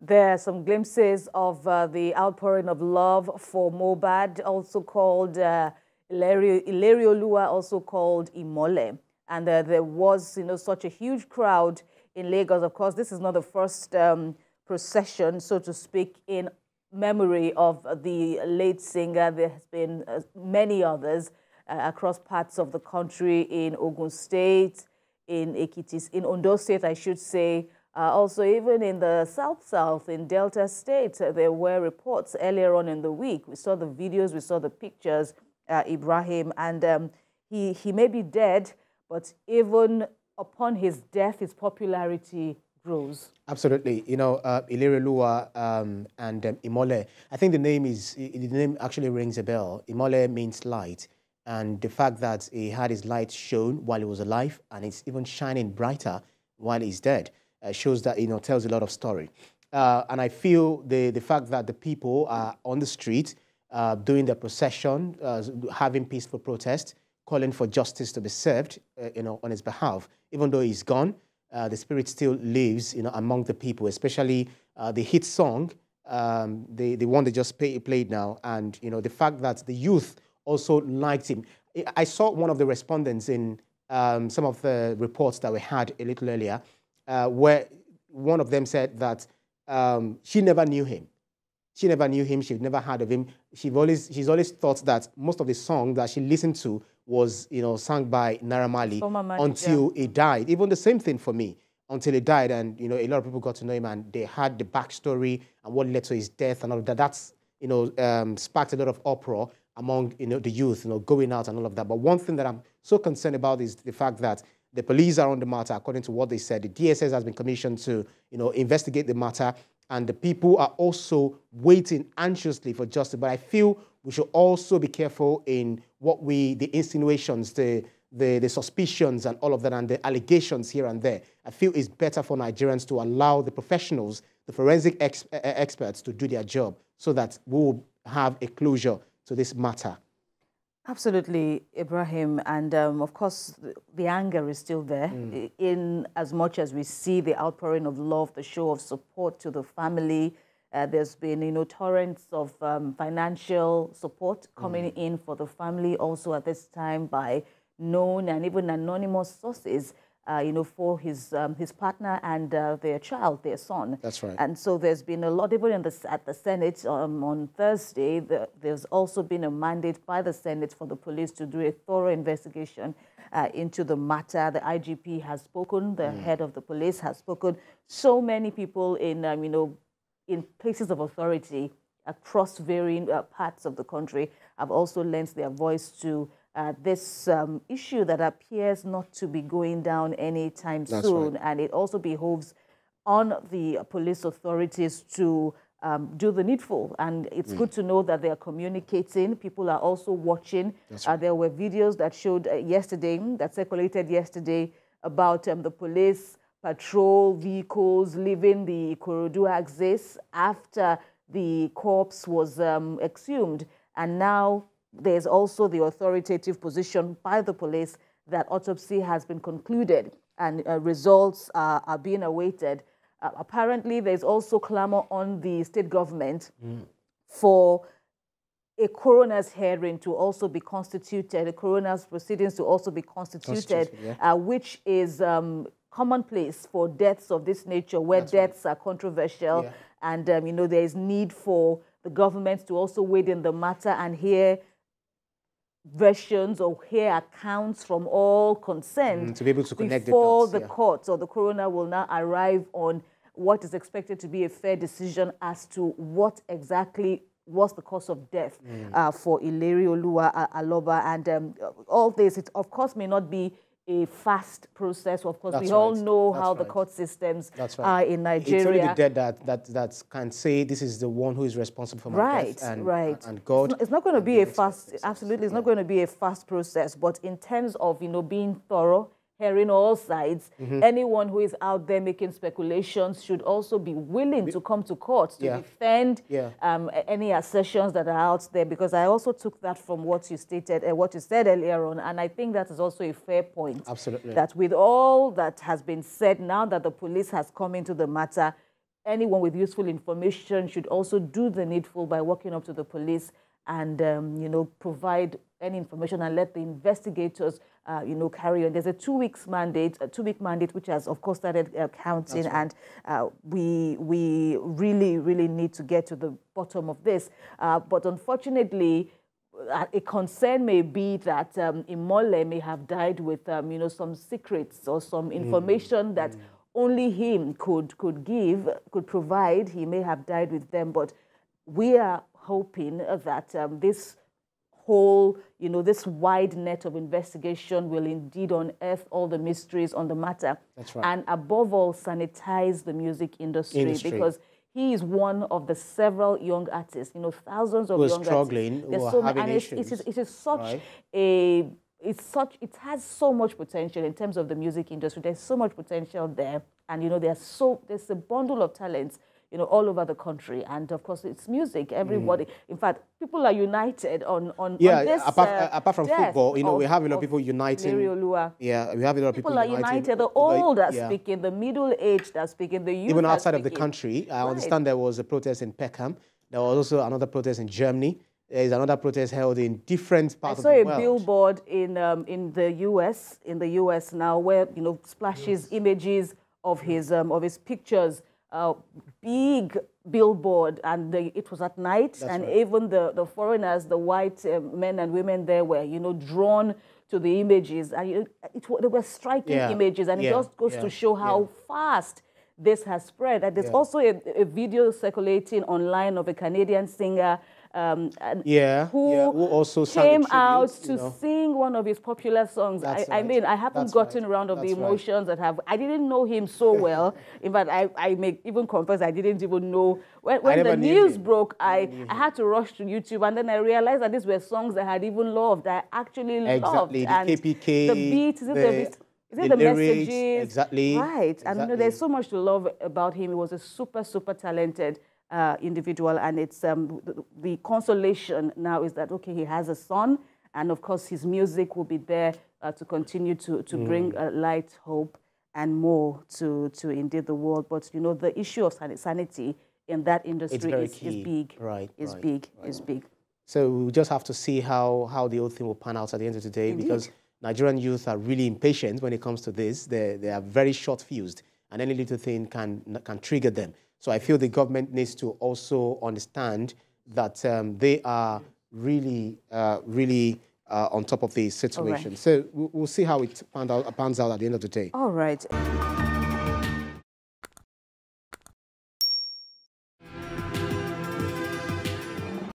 There are some glimpses of the outpouring of love for Mohbad, also called Ilerioluwa, also called Imole. And there was, such a huge crowd in Lagos. Of course, this is not the first procession, so to speak, in memory of the late singer. There has been many others across parts of the country, in Ogun State, in Ekiti, in Ondo State, I should say. Also, even in the South, in Delta State, there were reports earlier on in the week. We saw the videos, we saw the pictures, Ibrahim, and he may be dead, but even upon his death, his popularity grows. Absolutely. Ilerioluwa and Imole, I think the name actually rings a bell. Imole means light. And the fact that he had his light shown while he was alive, and it's even shining brighter while he's dead, shows that, tells a lot of story. And I feel the fact that the people are on the street doing the procession, having peaceful protest, calling for justice to be served, on his behalf. Even though he's gone, the spirit still lives, among the people, especially the hit song, the one they just played now. And, the fact that the youth also liked him. I saw one of the respondents in some of the reports that we had a little earlier, where one of them said that she never knew him. She never knew him. She'd never heard of him. She's always thought that most of the songs that she listened to was, sung by Naira Marley until he died. Even the same thing for me, until he died. And, a lot of people got to know him, and they had the backstory and what led to his death and all of that. That's, sparked a lot of uproar among, the youth, going out and all of that. But one thing that I'm so concerned about is the fact that the police are on the matter, according to what they said. The DSS has been commissioned to, investigate the matter, and the people are also waiting anxiously for justice. But I feel we should also be careful in the insinuations, the suspicions and all of that, and the allegations here and there. I feel it's better for Nigerians to allow the professionals, the forensic experts, to do their job, so that we will have a closure to this matter. Absolutely, Ibrahim. And of course, the anger is still there. In as much as we see the outpouring of love, the show of support to the family, there's been, torrents of financial support coming in for the family also at this time by known and even anonymous sources, for his partner and their child, their son. That's right. And so there's been a lot, even at the Senate on Thursday, there's also been a mandate by the Senate for the police to do a thorough investigation into the matter. The IGP has spoken, the head of the police has spoken. So many people in, in places of authority across varying parts of the country have also lent their voice to this issue that appears not to be going down anytime soon. Right. And it also behoves on the police authorities to do the needful. And it's good to know that they are communicating. People are also watching. Right. There were videos that showed that circulated yesterday about the police patrol vehicles leaving the Ikorodu axis after the corpse was exhumed. And now there's also the authoritative position by the police that autopsy has been concluded and results are being awaited. Apparently, there's also clamor on the state government for a coroner's hearing to also be constituted, the coroner's proceedings to also be constituted, which is commonplace for deaths of this nature, where deaths are controversial. And, there is need for the government to also wade in the matter and hear versions or hear accounts from all concerned to be able to connect before the courts or the coroner will now arrive on what is expected to be a fair decision as to what exactly was the cause of death for Ilerioluwa Aloba. And all this, it of course may not be a fast process. Of course, we all know how the court systems are in Nigeria. It's only the dead that can say this is the one who is responsible for my death. And God. It's not going to be a fast, absolutely, it's not going to be a fast process. But in terms of, being thorough, hearing all sides, anyone who is out there making speculations should also be willing to come to court to defend any assertions that are out there, because I also took that from what you stated and what you said earlier on, and I think that is also a fair point. Absolutely. That with all that has been said, now that the police has come into the matter, anyone with useful information should also do the needful by walking up to the police and, you know, provide any information and let the investigators, you know, carry on. There's a 2 weeks mandate, a 2-week mandate, which has, of course, started counting. Right. And we really need to get to the bottom of this. But unfortunately, a concern may be that Imole may have died with, you know, some secrets or some information that only him could provide. He may have died with them, but we are hoping that this whole, you know, this wide net of investigation will indeed unearth all the mysteries on the matter. That's right. And above all, sanitize the music industry. Because he is one of the several young artists, you know, thousands of young struggling, artists. There's so many, and it is such a, it has so much potential in terms of the music industry. There's so much potential there, and you know, there's a bundle of talents, you know, all over the country, and of course, it's music. Everybody, in fact, people are united on this. Apart from football, you know, we have a lot of people uniting. Ilerioluwa. Yeah, we have a lot of people are united. The old are speaking, the middle-aged are speaking, the youth even outside of the country. I understand there was a protest in Peckham. There was also another protest in Germany. There is another protest held in different parts of the world. I saw a billboard in the U.S. now, where, you know, splashes images of his pictures. Big billboard, and it was at night. That's and right. Even the foreigners, the white men and women there were, you know, drawn to the images, and they were striking images, and it just goes to show how fast this has spread. And there's also a video circulating online of a Canadian singer who also came out to sing one of his popular songs. I mean, I haven't gotten around of the emotions that have. I didn't know him so well. In fact, I may even confess I didn't even know when the news broke. I had to rush to YouTube, and then I realized that these were songs I had even loved. I actually loved. The and KPK, the beat, is it the lyrics, messages? exactly. Right, and you know, there's so much to love about him. He was a super talented individual, and it's the consolation now is that, okay, he has a son, and of course his music will be there to continue to bring light, hope, and more to indeed the world. But you know, the issue of sanity in that industry is big. Is big. So we just have to see how the whole thing will pan out at the end of the day. Indeed. Because Nigerian youth are really impatient when it comes to this. They are very short-fused, and any little thing can trigger them. So I feel the government needs to also understand that they are really on top of the situation. Right. So we'll see how it pans out at the end of the day. All right.